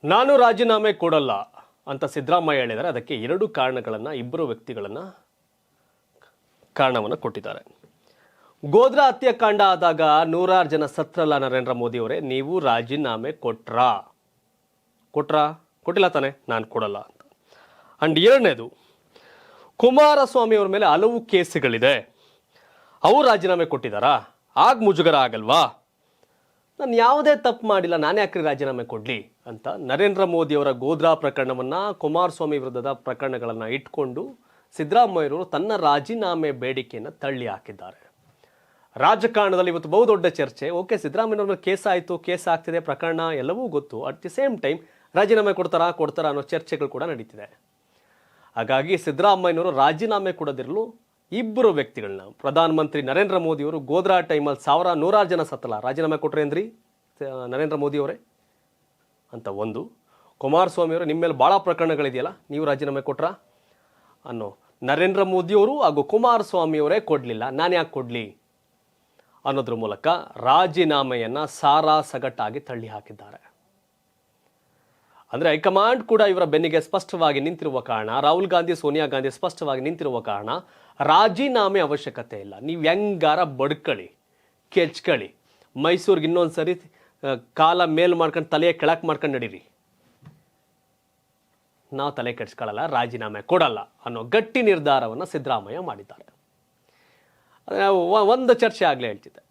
ನಾನು ರಾಜೀನಾಮೆ ಕೊಡಲ್ಲ ಅಂತ ಸಿದ್ದರಾಮಯ್ಯ ಹೇಳಿದರೆ ಅದಕ್ಕೆ ಎರಡು ಇಬ್ಬರು ವ್ಯಕ್ತಿಗಳನ್ನು ಕಾರಣವನ್ನು ಕೊಟ್ಟಿದ್ದಾರೆ. ಗೋಧ್ರಾ ಹತ್ಯಾಕಾಂಡ ಆದಾಗ ನೂರಾರು ಜನ ಸತ್ರಲ್ಲ ನರೇಂದ್ರ ಮೋದಿ ಅವರೇ, ನೀವು ರಾಜೀನಾಮೆ ಕೊಟ್ಟಿಲ್ಲ ತಾನೆ, ನಾನು ಕೊಡಲ್ಲ ಅಂತ. ಅಂಡ್ ಎರಡನೇದು, ಕುಮಾರಸ್ವಾಮಿ ಅವ್ರ ಮೇಲೆ ಹಲವು ಕೇಸುಗಳಿದೆ, ಅವರು ರಾಜೀನಾಮೆ ಕೊಟ್ಟಿದ್ದಾರಾ, ಆಗ ಮುಜುಗರ ಆಗಲ್ವಾ, ನಾನು ಯಾವುದೇ ತಪ್ಪು ಮಾಡಿಲ್ಲ, ನಾನು ಯಾಕ್ರಿ ರಾಜೀನಾಮೆ ಕೊಡಲಿ ಅಂತ ನರೇಂದ್ರ ಮೋದಿಯವರ ಗೋಧ್ರಾ ಪ್ರಕರಣವನ್ನು, ಕುಮಾರಸ್ವಾಮಿ ವಿರುದ್ಧದ ಪ್ರಕರಣಗಳನ್ನು ಇಟ್ಕೊಂಡು ಸಿದ್ದರಾಮಯ್ಯವರು ತನ್ನ ರಾಜೀನಾಮೆ ಬೇಡಿಕೆಯನ್ನು ತಳ್ಳಿ ಹಾಕಿದ್ದಾರೆ. ರಾಜಕಾರಣದಲ್ಲಿ ಇವತ್ತು ಬಹುದೊಡ್ಡ ಚರ್ಚೆ. ಓಕೆ, ಸಿದ್ದರಾಮಯ್ಯವ್ರ ಮೇಲೆ ಕೇಸ್ ಆಗ್ತಿದೆ, ಪ್ರಕರಣ ಎಲ್ಲವೂ ಗೊತ್ತು. ಅಟ್ ದಿ ಸೇಮ್ ಟೈಮ್ ರಾಜೀನಾಮೆ ಕೊಡ್ತಾರಾ ಅನ್ನೋ ಚರ್ಚೆಗಳು ಕೂಡ ನಡೀತಿದೆ. ಹಾಗಾಗಿ ಸಿದ್ದರಾಮಯ್ಯನವರು ರಾಜೀನಾಮೆ ಕೊಡದಿರಲು ಇಬ್ಬರು ವ್ಯಕ್ತಿಗಳನ್ನ, ಪ್ರಧಾನಮಂತ್ರಿ ನರೇಂದ್ರ ಮೋದಿಯವರು ಗೋಧ್ರಾ ಟೈಮಲ್ಲಿ ನೂರಾರು ಜನ ಸತ್ತಲ್ಲ, ರಾಜೀನಾಮೆ ಕೊಟ್ರೆ ಅಂದ್ರಿ ನರೇಂದ್ರ ಮೋದಿಯವರೇ ಅಂತ ಒಂದು. ಕುಮಾರಸ್ವಾಮಿ ಅವರು ನಿಮ್ಮ ಮೇಲೆ ಭಾಳ ಪ್ರಕರಣಗಳಿದೆಯಲ್ಲ, ನೀವು ರಾಜೀನಾಮೆ ಕೊಟ್ರಾ ಅನ್ನೋ ನರೇಂದ್ರ ಮೋದಿಯವರು ಹಾಗೂ ಕುಮಾರಸ್ವಾಮಿಯವರೇ ಕೊಡಲಿಲ್ಲ, ನಾನು ಯಾಕೆ ಕೊಡಲಿ ಅನ್ನೋದ್ರ ಮೂಲಕ ರಾಜೀನಾಮೆಯನ್ನು ಸಾರಾಸಗಟ್ಟಾಗಿ ತಳ್ಳಿ ಹಾಕಿದ್ದಾರೆ. ಅಂದರೆ ಹೈಕಮಾಂಡ್ ಕೂಡ ಇವರ ಬೆನ್ನಿಗೆ ಸ್ಪಷ್ಟವಾಗಿ ನಿಂತಿರುವ ಕಾರಣ, ರಾಹುಲ್ ಗಾಂಧಿ ಸೋನಿಯಾ ಗಾಂಧಿ ಸ್ಪಷ್ಟವಾಗಿ ನಿಂತಿರುವ ಕಾರಣ ರಾಜೀನಾಮೆ ಅವಶ್ಯಕತೆ ಇಲ್ಲ, ನೀವು ಹೆಂಗಾರ ಬಡ್ಕೊಳ್ಳಿ, ಕೆಚ್ಕೊಳ್ಳಿ, ಮೈಸೂರಿಗೆ ಇನ್ನೊಂದು ಸರಿ ಕಾಲ ಮೇಲ್ ಮಾಡ್ಕೊಂಡು ತಲೆಯ ಕೆಳಕ್ಕೆ ಮಾಡ್ಕೊಂಡು ನಡೀರಿ, ನಾವು ತಲೆ ಕೆಡ್ಸ್ಕೊಳ್ಳಲ್ಲ, ರಾಜೀನಾಮೆ ಕೊಡಲ್ಲ ಅನ್ನೋ ಗಟ್ಟಿ ನಿರ್ಧಾರವನ್ನು ಸಿದ್ದರಾಮಯ್ಯ ಮಾಡಿದ್ದಾರೆ. ಒಂದು ಚರ್ಚೆ ಆಗಲೇ ಹೇಳ್ತಿದ್ದೆ,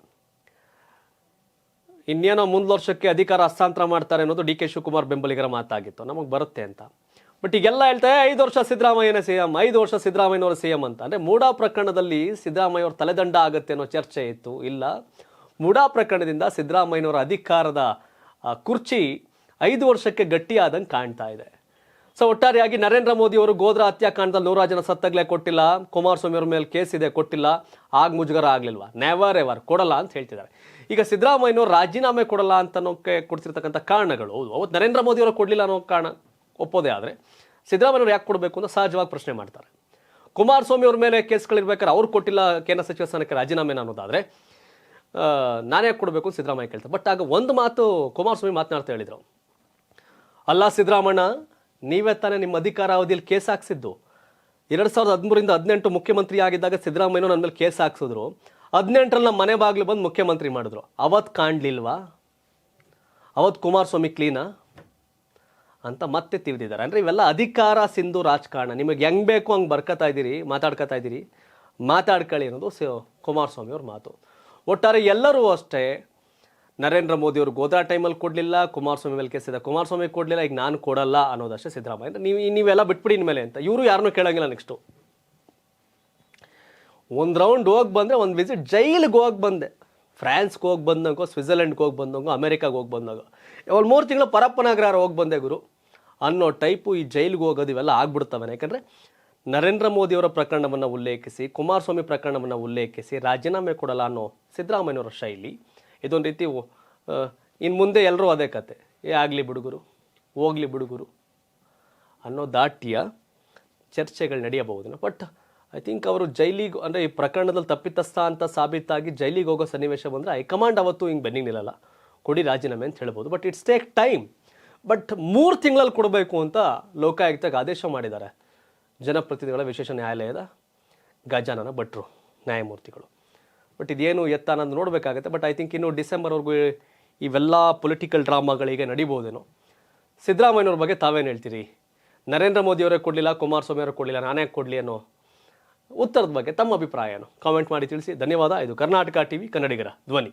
ಇನ್ನೇನೋ ಮುಂದೆ ವರ್ಷಕ್ಕೆ ಅಧಿಕಾರ ಹಸ್ತಾಂತರ ಮಾಡ್ತಾರೆ ಅನ್ನೋದು ಡಿ ಕೆ ಶಿವಕುಮಾರ್ ಬೆಂಬಲಿಗರ ಮಾತಾಗಿತ್ತು, ನಮಗೆ ಬರುತ್ತೆ ಅಂತ. ಬಟ್ ಈಗೆಲ್ಲ ಹೇಳ್ತಾರೆ 5 ವರ್ಷ ಸಿದ್ದರಾಮಯ್ಯನೇ ಸಿಎಂ, 5 ವರ್ಷ ಸಿದ್ದರಾಮಯ್ಯನವರು ಸಿಎಂ ಅಂತ. ಅಂದರೆ ಮೂಡಾ ಪ್ರಕರಣದಲ್ಲಿ ಸಿದ್ದರಾಮಯ್ಯವ್ರ ತಲೆದಂಡ ಆಗುತ್ತೆ ಅನ್ನೋ ಚರ್ಚೆ ಇತ್ತು. ಇಲ್ಲ, ಮೂಡಾ ಪ್ರಕರಣದಿಂದ ಸಿದ್ದರಾಮಯ್ಯನವರ ಅಧಿಕಾರದ ಕುರ್ಚಿ 5 ವರ್ಷಕ್ಕೆ ಗಟ್ಟಿಯಾದಂಗೆ ಕಾಣ್ತಾ ಇದೆ. ಸೊ ಒಟ್ಟಾರೆಯಾಗಿ ನರೇಂದ್ರ ಮೋದಿ ಅವರು ಗೋಧ್ರಾ ಹತ್ಯಾಕಾಂಡದಲ್ಲಿ ನೂರಾರು ಜನ ಸತ್ತಾಗಲೇ ಕೊಟ್ಟಿಲ್ಲ, ಕುಮಾರಸ್ವಾಮಿ ಅವ್ರ ಮೇಲೆ ಕೇಸ್ ಇದೆ ಕೊಟ್ಟಿಲ್ಲ, ಆಗ ಮುಜುಗರ ಆಗಲಿಲ್ವಾ, ನೆವರ್ ಎವರ್ ಕೊಡಲ್ಲ ಅಂತ ಹೇಳ್ತಿದ್ದಾರೆ. ಈಗ ಸಿದ್ದರಾಮಯ್ಯನವರು ರಾಜೀನಾಮೆ ಕೊಡಲ್ಲ ಅಂತ ಕೊಡ್ತಿರ್ತಕ್ಕಂಥ ಕಾರಣಗಳು, ಹೌದು, ಅವತ್ತು ನರೇಂದ್ರ ಮೋದಿ ಅವರು ಕೊಡಲಿಲ್ಲ ಅನ್ನೋ ಕಾರಣ ಒಪ್ಪೋದೇ ಆದರೆ ಸಿದ್ದರಾಮಯ್ಯವ್ರು ಯಾಕೆ ಕೊಡಬೇಕು ಅಂತ ಸಹಜವಾಗಿ ಪ್ರಶ್ನೆ ಮಾಡ್ತಾರೆ. ಕುಮಾರಸ್ವಾಮಿ ಅವ್ರ ಮೇಲೆ ಕೇಸ್ಗಳಿರ್ಬೇಕಾದ್ರೆ ಅವ್ರು ಕೊಟ್ಟಿಲ್ಲ ಕೇಂದ್ರ ಸಚಿವ ಸ್ಥಾನಕ್ಕೆ ರಾಜೀನಾಮೆ ಅನ್ನೋದಾದರೆ ನಾನೇ ಯಾಕೆ ಕೊಡಬೇಕು ಅಂತ ಸಿದ್ದರಾಮಯ್ಯ ಕೇಳ್ತಾರೆ. ಬಟ್ ಆಗ ಒಂದು ಮಾತು ಕುಮಾರಸ್ವಾಮಿ ಮಾತನಾಡ್ತಾ ಹೇಳಿದರು, ಅಲ್ಲ ಸಿದ್ದರಾಮಣ್ಣ, ನೀವೇ ತಾನೇ ನಿಮ್ಮ ಅಧಿಕಾರಾವಧಿಯಲ್ಲಿ ಕೇಸ್ ಹಾಕ್ಸಿದ್ದು, 2013ರಿಂದ 18 ಮುಖ್ಯಮಂತ್ರಿ ಆಗಿದ್ದಾಗ ಸಿದ್ದರಾಮಯ್ಯ ನನ್ನ ಮೇಲೆ ಕೇಸ್ ಹಾಕ್ಸಿದ್ರು, 18ರಲ್ಲಿ ನಮ್ಮ ಮನೆ ಬಾಗಿಲು ಬಂದು ಮುಖ್ಯಮಂತ್ರಿ ಮಾಡಿದ್ರು, ಅವತ್ತು ಕಾಣಲಿಲ್ವಾ, ಅವತ್ತು ಕುಮಾರಸ್ವಾಮಿ ಕ್ಲೀನಾ ಅಂತ ಮತ್ತೆ ತಿಳಿದಿದ್ದಾರೆ. ಅಂದರೆ ಇವೆಲ್ಲ ಅಧಿಕಾರ ಸಿಂಧು ರಾಜಕಾರಣ, ನಿಮಗೆ ಹೆಂಗೆ ಬೇಕು ಹಂಗೆ ಮಾತಾಡ್ಕೊತಾ ಇದ್ದೀರಿ, ಮಾತಾಡ್ಕೊಳ್ಳಿ ಅನ್ನೋದು ಕುಮಾರಸ್ವಾಮಿ ಅವ್ರ ಮಾತು. ಒಟ್ಟಾರೆ ಎಲ್ಲರೂ ಅಷ್ಟೇ, ನರೇಂದ್ರ ಮೋದಿ ಅವರು ಗೋಧ್ರಾ ಟೈಮಲ್ಲಿ ಕೊಡಲಿಲ್ಲ, ಕುಮಾರಸ್ವಾಮಿ ಮೇಲೆ ಕೇಸಿದೆ, ಕುಮಾರಸ್ವಾಮಿ ಕೊಡಲಿಲ್ಲ, ಈಗ ನಾನು ಕೊಡಲ್ಲ ಅನ್ನೋದಷ್ಟೇ ಸಿದ್ದರಾಮಯ್ಯ. ನೀವೆಲ್ಲ ಬಿಟ್ಬಿಡಿ ಇನ್ಮೇಲೆ ಅಂತ ಇವರು ಯಾರನ್ನೂ ಕೇಳೋಂಗಿಲ್ಲ. ನೆಕ್ಸ್ಟು ಒಂದು ರೌಂಡ್ ಹೋಗಿ ಬಂದರೆ, ಒಂದು ವಿಸಿಟ್ ಜೈಲಿಗೆ ಹೋಗಿ ಬಂದೆ, ಫ್ರಾನ್ಸ್ಗೆ ಹೋಗಿ ಬಂದಂಗೋ, ಸ್ವಿಟ್ಜರ್ಲೆಂಡ್ಗೆ ಹೋಗಿ ಬಂದಂಗೋ, ಅಮೆರಿಕಾಗೆ ಹೋಗಿ ಬಂದಾಗ, ಒಂದು 3 ತಿಂಗಳು ಪರಪ್ಪನಗರ ಹೋಗಿ ಬಂದೆ ಗುರು ಅನ್ನೋ ಟೈಪು ಈ ಜೈಲಿಗೆ ಹೋಗೋದು ಇವೆಲ್ಲ ಆಗ್ಬಿಡ್ತವೆ. ಯಾಕಂದರೆ ನರೇಂದ್ರ ಮೋದಿಯವರ ಪ್ರಕರಣವನ್ನು ಉಲ್ಲೇಖಿಸಿ, ಕುಮಾರಸ್ವಾಮಿ ಪ್ರಕರಣವನ್ನು ಉಲ್ಲೇಖಿಸಿ ರಾಜೀನಾಮೆ ಕೊಡಲ್ಲ ಅನ್ನೋ ಸಿದ್ದರಾಮಯ್ಯನವರ ಶೈಲಿ ಇದೊಂದು ರೀತಿ. ಇನ್ನು ಮುಂದೆ ಎಲ್ಲರೂ ಅದೇ ಕತೆ, ಆಗಲಿ ಬಿಡುಗರು, ಹೋಗಲಿ ಬಿಡುಗರು ಅನ್ನೋ ದಾಟಿಯ ಚರ್ಚೆಗಳು ನಡೆಯಬಹುದು. ಬಟ್ ಐ ಥಿಂಕ್ ಅವರು ಜೈಲಿಗೆ, ಅಂದರೆ ಈ ಪ್ರಕರಣದಲ್ಲಿ ತಪ್ಪಿತಸ್ಥ ಅಂತ ಸಾಬೀತಾಗಿ ಜೈಲಿಗೆ ಹೋಗೋ ಸನ್ನಿವೇಶ ಬಂದರೆ ಹೈಕಮಾಂಡ್ ಅವತ್ತು ಹಿಂಗೆ ಬೆನ್ನಿಗೆ ನಿಲ್ಲಲ್ಲ, ಕೊಡಿ ರಾಜೀನಾಮೆ ಅಂತ ಹೇಳ್ಬೋದು. But it's take time. But 3 ತಿಂಗಳಲ್ಲಿ ಕೊಡಬೇಕು ಅಂತ ಲೋಕಾಯುಕ್ತಕ್ಕೆ ಆದೇಶ ಮಾಡಿದ್ದಾರೆ ಜನಪ್ರತಿನಿಧಿಗಳ ವಿಶೇಷ ನ್ಯಾಯಾಲಯದ ಗಜಾನನ ಭಟ್ರು ನ್ಯಾಯಮೂರ್ತಿಗಳು. ಬಟ್ ಇದೇನು ಎತ್ತ ಅನ್ನೋದು ನೋಡಬೇಕಾಗತ್ತೆ. ಬಟ್ ಐ ಥಿಂಕ್ ಇನ್ನು ಡಿಸೆಂಬರ್ವರೆಗೂ ಇವೆಲ್ಲ ಪೊಲಿಟಿಕಲ್ ಡ್ರಾಮಾಗಳಿಗೆ ನಡಿಬೋದೇನೋ. ಸಿದ್ದರಾಮಯ್ಯನವ್ರ ಬಗ್ಗೆ ತಾವೇನು ಹೇಳ್ತೀರಿ? ನರೇಂದ್ರ ಮೋದಿಯವರೇ ಕೊಡಲಿಲ್ಲ, ಕುಮಾರಸ್ವಾಮಿ ಅವರೇ ಕೊಡಲಿಲ್ಲ, ನಾನೇ ಕೊಡಲಿ ಅನ್ನೋ ಉತ್ತರದ ಬಗ್ಗೆ ತಮ್ಮ ಅಭಿಪ್ರಾಯ ಏನು? ಕಾಮೆಂಟ್ ಮಾಡಿ ತಿಳಿಸಿ. ಧನ್ಯವಾದ. ಇದು ಕರ್ನಾಟಕ ಟಿವಿ, ಕನ್ನಡಿಗರ ಧ್ವನಿ.